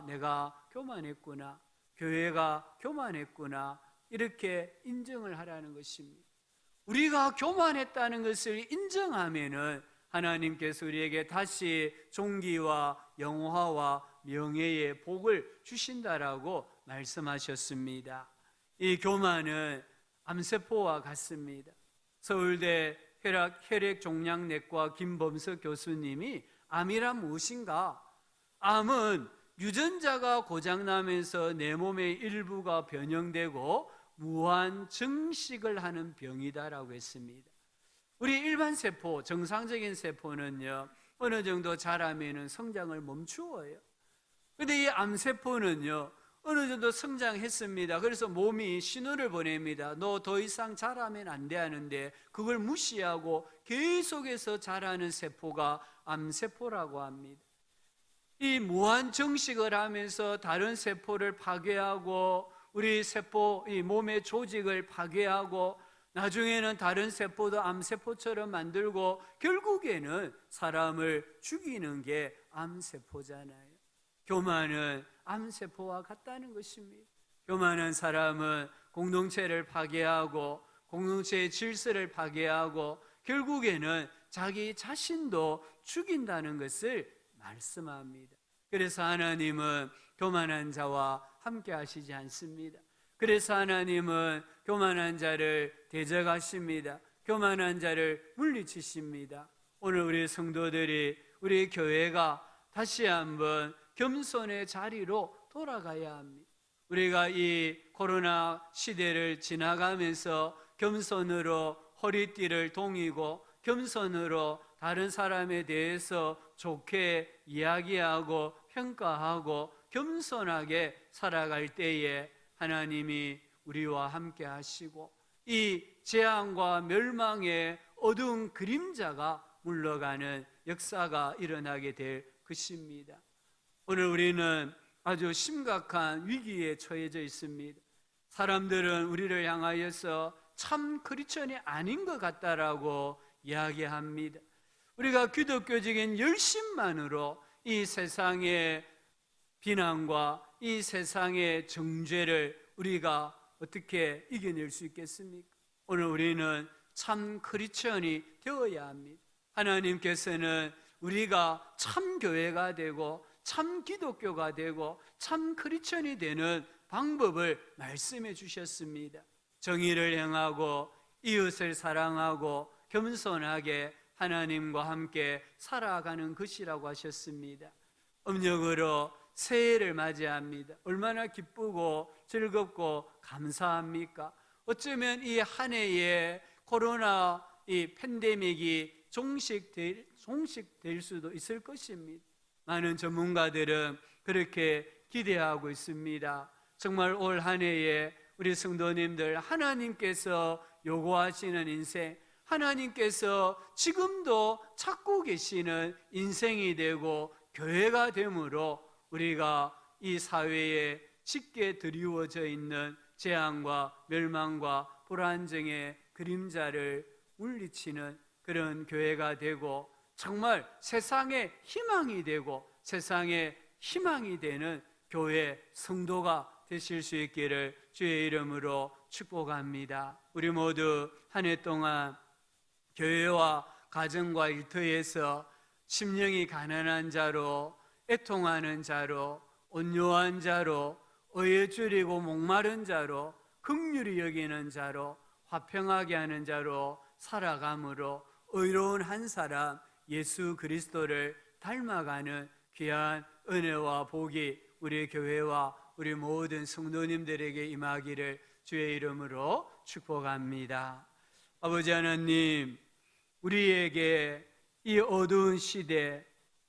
내가 교만했구나, 교회가 교만했구나, 이렇게 인정을 하라는 것입니다. 우리가 교만했다는 것을 인정하면은 하나님께서 우리에게 다시 존귀와 영화와 명예의 복을 주신다라고 말씀하셨습니다. 이 교만은 암세포와 같습니다. 서울대 혈액종양내과 김범석 교수님이 암이란 무엇인가? 암은 유전자가 고장나면서 내 몸의 일부가 변형되고 무한 증식을 하는 병이다라고 했습니다. 우리 일반 세포, 정상적인 세포는요, 어느 정도 자라면은 성장을 멈추어요. 근데 이 암세포는요, 어느 정도 성장했습니다. 그래서 몸이 신호를 보냅니다. 너 더 이상 자라면 안 돼 하는데 그걸 무시하고 계속해서 자라는 세포가 암세포라고 합니다. 이 무한 증식을 하면서 다른 세포를 파괴하고 우리 세포, 이 몸의 조직을 파괴하고 나중에는 다른 세포도 암세포처럼 만들고 결국에는 사람을 죽이는 게 암세포잖아요. 교만은 암세포와 같다는 것입니다. 교만한 사람은 공동체를 파괴하고 공동체의 질서를 파괴하고 결국에는 자기 자신도 죽인다는 것을 말씀합니다. 그래서 하나님은 교만한 자와 함께 하시지 않습니다. 그래서 하나님은 교만한 자를 대적하십니다. 교만한 자를 물리치십니다. 오늘 우리 성도들이, 우리 교회가 다시 한번 겸손의 자리로 돌아가야 합니다. 우리가 이 코로나 시대를 지나가면서 겸손으로 허리띠를 동이고 겸손으로 다른 사람에 대해서 좋게 이야기하고 평가하고 겸손하게 살아갈 때에 하나님이 우리와 함께 하시고 이 재앙과 멸망의 어두운 그림자가 물러가는 역사가 일어나게 될 것입니다. 오늘 우리는 아주 심각한 위기에 처해져 있습니다. 사람들은 우리를 향하여서 참 크리스천이 아닌 것 같다라고 이야기합니다. 우리가 기독교적인 열심만으로 이 세상의 비난과 이 세상의 정죄를 우리가 어떻게 이겨낼 수 있겠습니까? 오늘 우리는 참 크리스천이 되어야 합니다. 하나님께서는 우리가 참 교회가 되고 참 기독교가 되고 참 크리스천이 되는 방법을 말씀해 주셨습니다. 정의를 행하고 이웃을 사랑하고 겸손하게 하나님과 함께 살아가는 것이라고 하셨습니다. 음력으로 새해를 맞이합니다. 얼마나 기쁘고 즐겁고 감사합니까? 어쩌면 이 한 해에 코로나 이 팬데믹이 종식될 수도 있을 것입니다. 많은 전문가들은 그렇게 기대하고 있습니다. 정말 올 한 해에 우리 성도님들, 하나님께서 요구하시는 인생, 하나님께서 지금도 찾고 계시는 인생이 되고 교회가 되므로 우리가 이 사회에 짙게 드리워져 있는 재앙과 멸망과 불안정의 그림자를 물리치는 그런 교회가 되고 정말 세상의 희망이 되고 세상의 희망이 되는 교회 성도가 되실 수 있기를 주의 이름으로 축복합니다. 우리 모두 한 해 동안 교회와 가정과 일터에서 심령이 가난한 자로, 애통하는 자로, 온유한 자로, 의에 줄이고 목마른 자로, 긍휼히 여기는 자로, 화평하게 하는 자로 살아감으로 의로운 한 사람 예수 그리스도를 닮아가는 귀한 은혜와 복이 우리 교회와 우리 모든 성도님들에게 임하기를 주의 이름으로 축복합니다. 아버지 하나님, 우리에게 이 어두운 시대,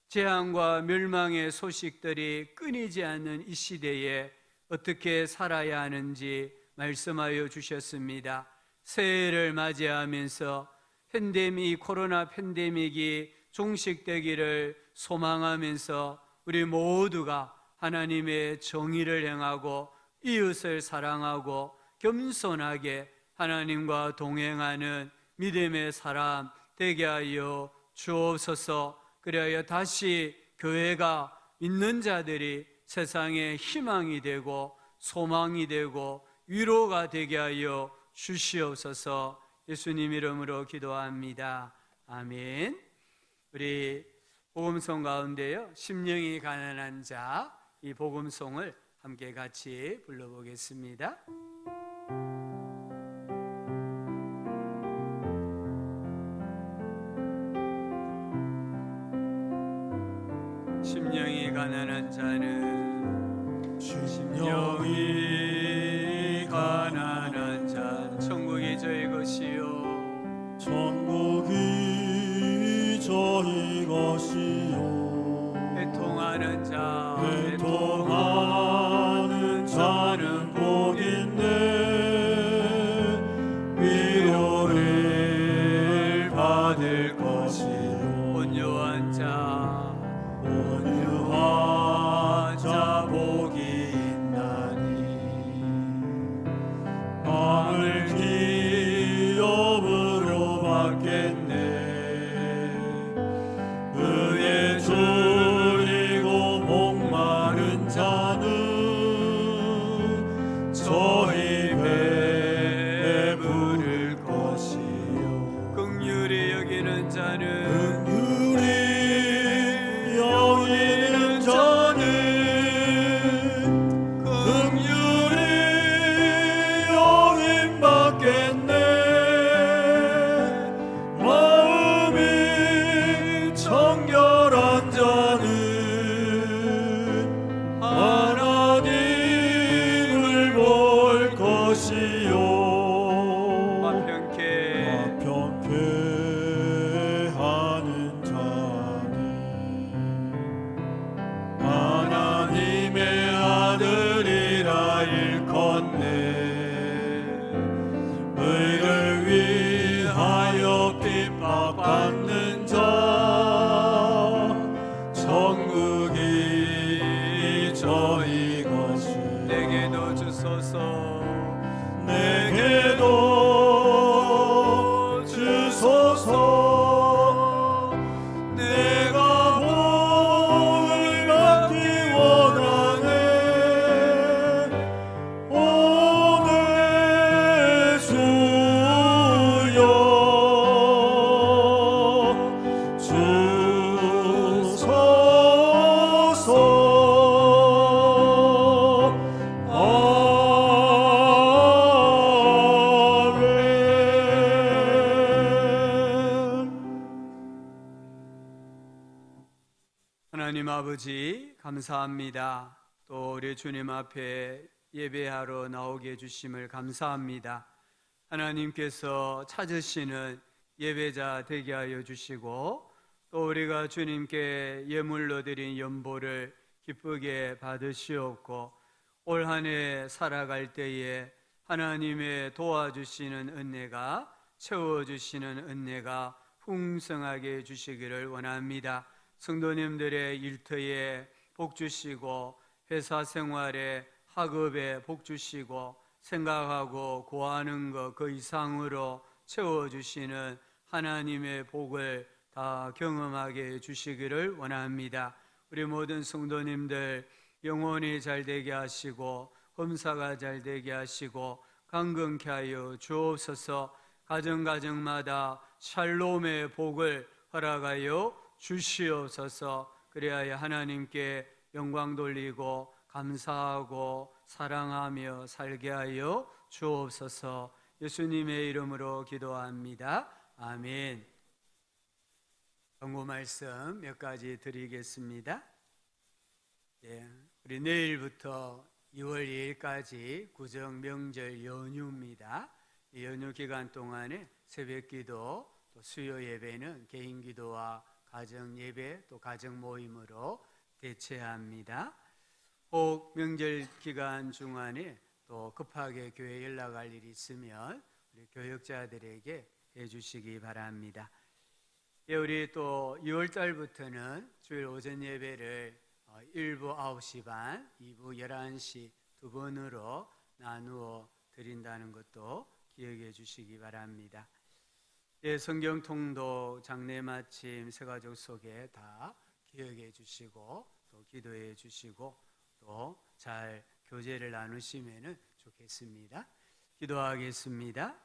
재앙과 멸망의 소식들이 끊이지 않는 이 시대에 어떻게 살아야 하는지 말씀하여 주셨습니다. 새해를 맞이하면서 코로나 팬데믹이 종식되기를 소망하면서 우리 모두가 하나님의 정의를 행하고 이웃을 사랑하고 겸손하게 하나님과 동행하는 믿음의 사람 되게 하여 주옵소서. 그리하여 다시 교회가 믿는 자들이 세상의 희망이 되고 소망이 되고 위로가 되게 하여 주시옵소서. 예수님 이름으로 기도합니다. 아멘. 우리 복음송 가운데요, 심령이 가난한 자, 이 복음송을 함께 같이 불러보겠습니다. 심령이 가난한 자는 심령이 가난한 자 천국이 저희 것이요 천국이 저희 것이요 애통하는 자 애통하는 자는 복인데 위로를 받을 것이요 온유한 자 온유한 자 복이 있나니 마음을 기업으로 받겠네 의에 줄이고 목마른 자는 저희 배에 부를 것이요 긍휼히 여기는 자는 긍휼히 여기는 자는 긍휼히 여김 받겠네 마음이 정결한 자는 하나님을 볼 것이요 화평케 화평케 하는 자는 하나님의 아들이라 일컫네 의를 위하여 핍박받는 자 천국이 저희 것이 내게도 주소서 내게도 주소서 내가 복을 받기 원하네 오늘 주여 주소서 하나님 아버지 감사합니다. 또 우리 주님 앞에 예배하러 나오게 해주심을 감사합니다. 하나님께서 찾으시는 예배자 되게 하여 주시고 또 우리가 주님께 예물로 드린 연보를 기쁘게 받으시옵고 올 한 해 살아갈 때에 하나님의 도와주시는 은혜가 채워주시는 은혜가 풍성하게 해주시기를 원합니다. 성도님들의 일터에 복 주시고 회사 생활에 학업에 복 주시고 생각하고 구하는 것 그 이상으로 채워주시는 하나님의 복을 다 경험하게 해주시기를 원합니다. 우리 모든 성도님들 영혼이 잘 되게 하시고 검사가 잘 되게 하시고 강건케 하여 주옵소서. 가정가정마다 샬롬의 복을 허락하여 주시옵소서. 그리하여 하나님께 영광 돌리고 감사하고 사랑하며 살게 하여 주옵소서. 예수님의 이름으로 기도합니다. 아멘. 경고 말씀 몇 가지 드리겠습니다. 우리 내일부터 2월 2일까지 구정 명절 연휴입니다. 이 연휴 기간 동안에 새벽기도, 또 수요 예배는 개인 기도와 가정 예배, 또 가정 모임으로 대체합니다. 혹 명절 기간 중간에 또 급하게 교회 연락할 일이 있으면 우리 교역자들에게 해주시기 바랍니다. 예, 우리 또 6월 달부터는 주일 오전 예배를 1부 9시 반, 2부 11시 두 번으로 나누어 드린다는 것도 기억해 주시기 바랍니다. 예, 성경 통독, 장례 마침, 새가족 속에 다 기억해 주시고 또 기도해 주시고 또 잘 교제를 나누시면 좋겠습니다. 기도하겠습니다.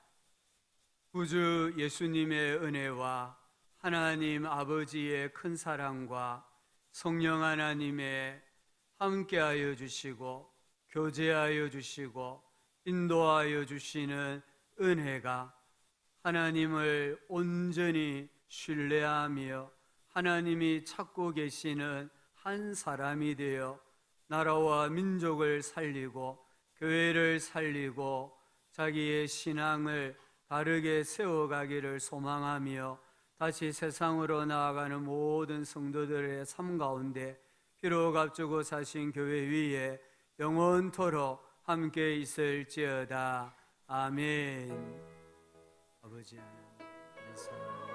구주 예수님의 은혜와 하나님 아버지의 큰 사랑과 성령 하나님의 함께하여 주시고 교제하여 주시고 인도하여 주시는 은혜가 하나님을 온전히 신뢰하며 하나님이 찾고 계시는 한 사람이 되어 나라와 민족을 살리고 교회를 살리고 자기의 신앙을 바르게 세워가기를 소망하며 다시 세상으로 나아가는 모든 성도들의 삶 가운데 비록 앞두고 사신 교회 위에 영원토록 함께 있을지어다. 아멘. 아버지 하나님 감사합니다.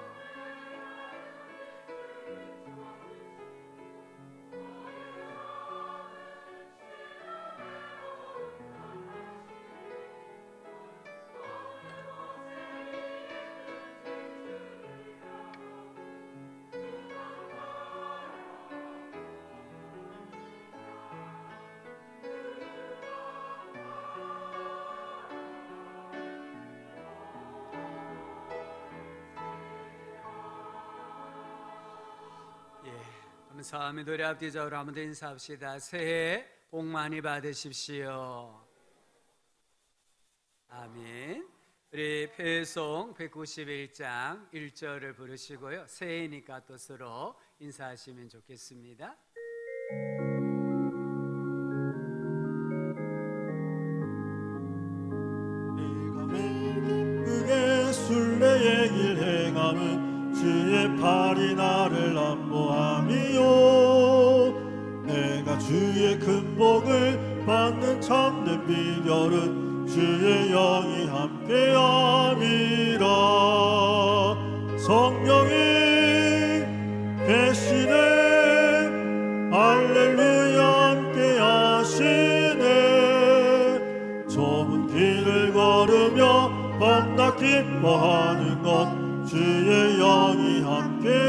감사하며 노래 앞뒤적으로 한번 더 인사합시다. 새해 복 많이 받으십시오. 아멘. 우리 표회송 191장 1절을 부르시고요. 새해니까 또 서로 인사하시면 좋겠습니다. 내가 매일 기쁘게 순례의 길 행함은 주의 팔이 나를 안보함이요 내가 주의 큰 복을 받는 참된 비결은 주의 영이 함께함이라 성령이 계시네 할렐루야 함께하시네 좁은 길을 걸으며 겁나 기뻐하는 것 주의 영이 함께